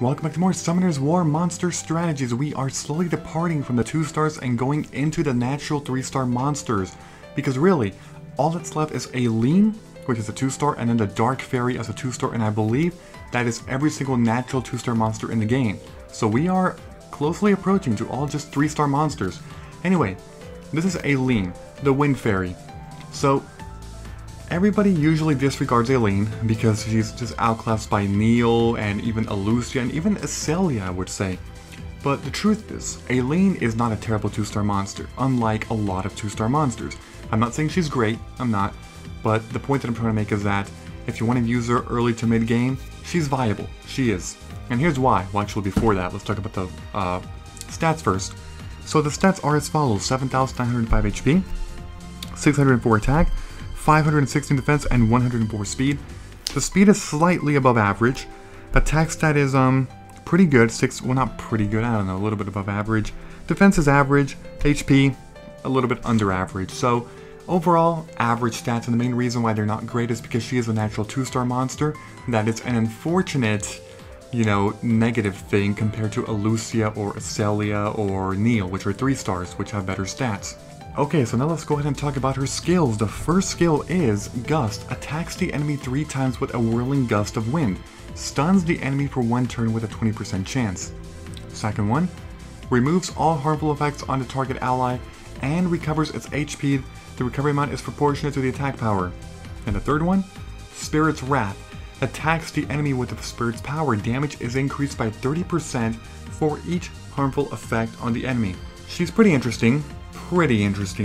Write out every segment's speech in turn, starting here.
Welcome back to more Summoner's War Monster Strategies. We are slowly departing from the 2 stars and going into the natural 3-star monsters. Because really, all that's left is Aeilene, which is a 2-star, and then the Dark Fairy as a 2-star, and I believe that is every single natural 2-star monster in the game. So we are closely approaching to all just 3-star monsters. Anyway, this is Aeilene, the Wind Fairy. So everybody usually disregards Aeilene because she's just outclassed by Neil and even Alucia and even Aeilene, I would say. But the truth is, Aeilene is not a terrible 2-star monster, unlike a lot of 2-star monsters. I'm not saying she's great, I'm not, but the point that I'm trying to make is that if you want to use her early to mid game, she's viable. She is. And here's why. Well, actually before that, let's talk about the stats first. So the stats are as follows: 7,905 HP, 604 attack, 516 defense, and 104 speed. The speed is slightly above average. Attack stat is pretty good. Well, not pretty good, I don't know, a little bit above average. Defense is average. HP a little bit under average. So overall, average stats, and the main reason why they're not great is because she is a natural 2-star monster. That is an unfortunate, you know, negative thing compared to Alucia or Aeilene or Neil, which are 3 stars, which have better stats. Okay, so now let's go ahead and talk about her skills. The first skill is Gust. Attacks the enemy 3 times with a whirling gust of wind. Stuns the enemy for 1 turn with a 20% chance. Second one, removes all harmful effects on the target ally and recovers its HP. The recovery amount is proportionate to the attack power. And the third one, Spirit's Wrath. Attacks the enemy with the Spirit's power. Damage is increased by 30% for each harmful effect on the enemy. She's pretty interesting,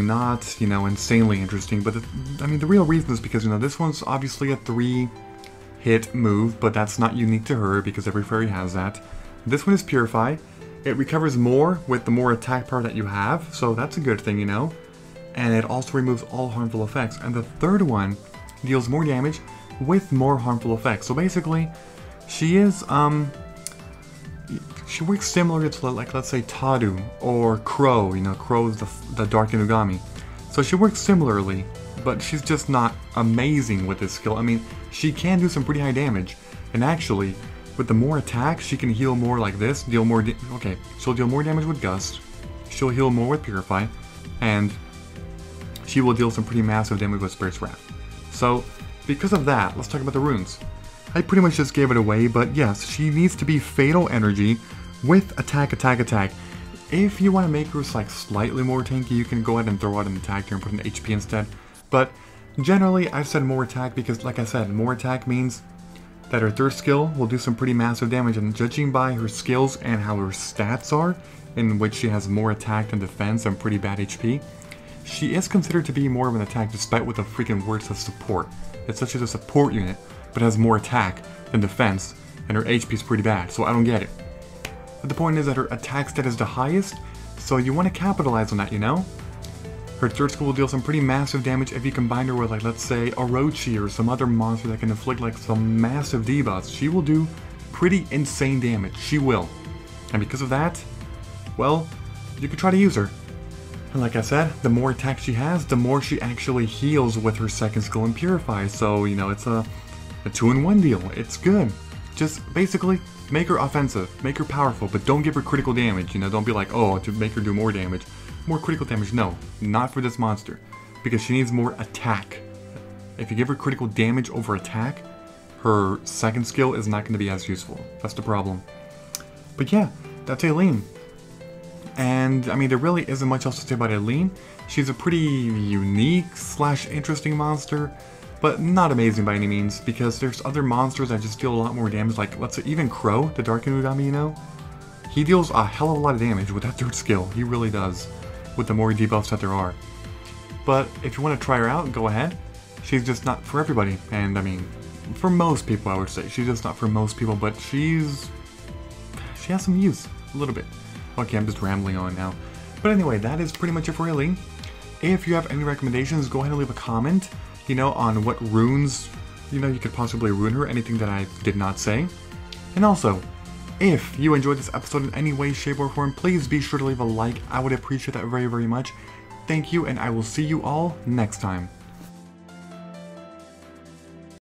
not, you know, insanely interesting, but I mean, the real reason is because, you know, this one's obviously a 3-hit move, but that's not unique to her because every fairy has that. This one is Purify. It recovers more with the more attack power that you have, so that's a good thing, you know. And it also removes all harmful effects. And the third one deals more damage with more harmful effects. So basically, she is, she works similar to, like, let's say Tadu or Crow. You know, Crow is the Dark Inugami. So she works similarly, but she's just not amazing with this skill. I mean, she can do some pretty high damage, and actually, with the more attack, she can heal more like this, deal more okay, she'll deal more damage with Gust, she'll heal more with Purify, and she will deal some pretty massive damage with Spirit's Wrath. So, because of that, let's talk about the runes. I pretty much just gave it away, but yes, she needs to be Fatal Energy with attack, attack, attack. If you want to make her like slightly more tanky, you can go ahead and throw out an attack here and put an HP instead. But generally, I've said more attack because, like I said, more attack means that her third skill will do some pretty massive damage, and judging by her skills and how her stats are, in which she has more attack than defense and pretty bad HP, she is considered to be more of an attack despite what the freaking word says support. It's such as a support unit, but has more attack than defense, and her HP is pretty bad, so I don't get it. But the point is that her attack stat is the highest, so you want to capitalize on that, you know? Her third skill will deal some pretty massive damage if you combine her with, like, let's say, Orochi or some other monster that can inflict, like, some massive debuffs. She will do pretty insane damage. She will. And because of that, well, you can try to use her. And like I said, the more attack she has, the more she actually heals with her second skill in Purify. So, you know, it's a 2-in-1 deal. It's good. Just basically make her offensive, make her powerful, but don't give her critical damage. You know, don't be like, oh, to make her do more damage. More critical damage, no, not for this monster, because she needs more attack. If you give her critical damage over attack, her second skill is not going to be as useful. That's the problem. But yeah, that's Aeilene. And I mean, there really isn't much else to say about Aeilene. She's a pretty unique / interesting monster, but not amazing by any means, because there's other monsters that just deal a lot more damage, like, let's say, even Crow, the Dark Inugami, you know? He deals a hell of a lot of damage with that third skill, he really does, with the more debuffs that there are. But if you want to try her out, go ahead. She's just not for everybody, and I mean, for most people I would say. She's just not for most people, but she has some use, a little bit. Okay, I'm just rambling on now. But anyway, that is pretty much it for Aeilene. If you have any recommendations, go ahead and leave a comment, you know, on what runes, you know, you could possibly rune her, anything that I did not say. And also, if you enjoyed this episode in any way, shape, or form, please be sure to leave a like. I would appreciate that very, very much. Thank you, and I will see you all next time.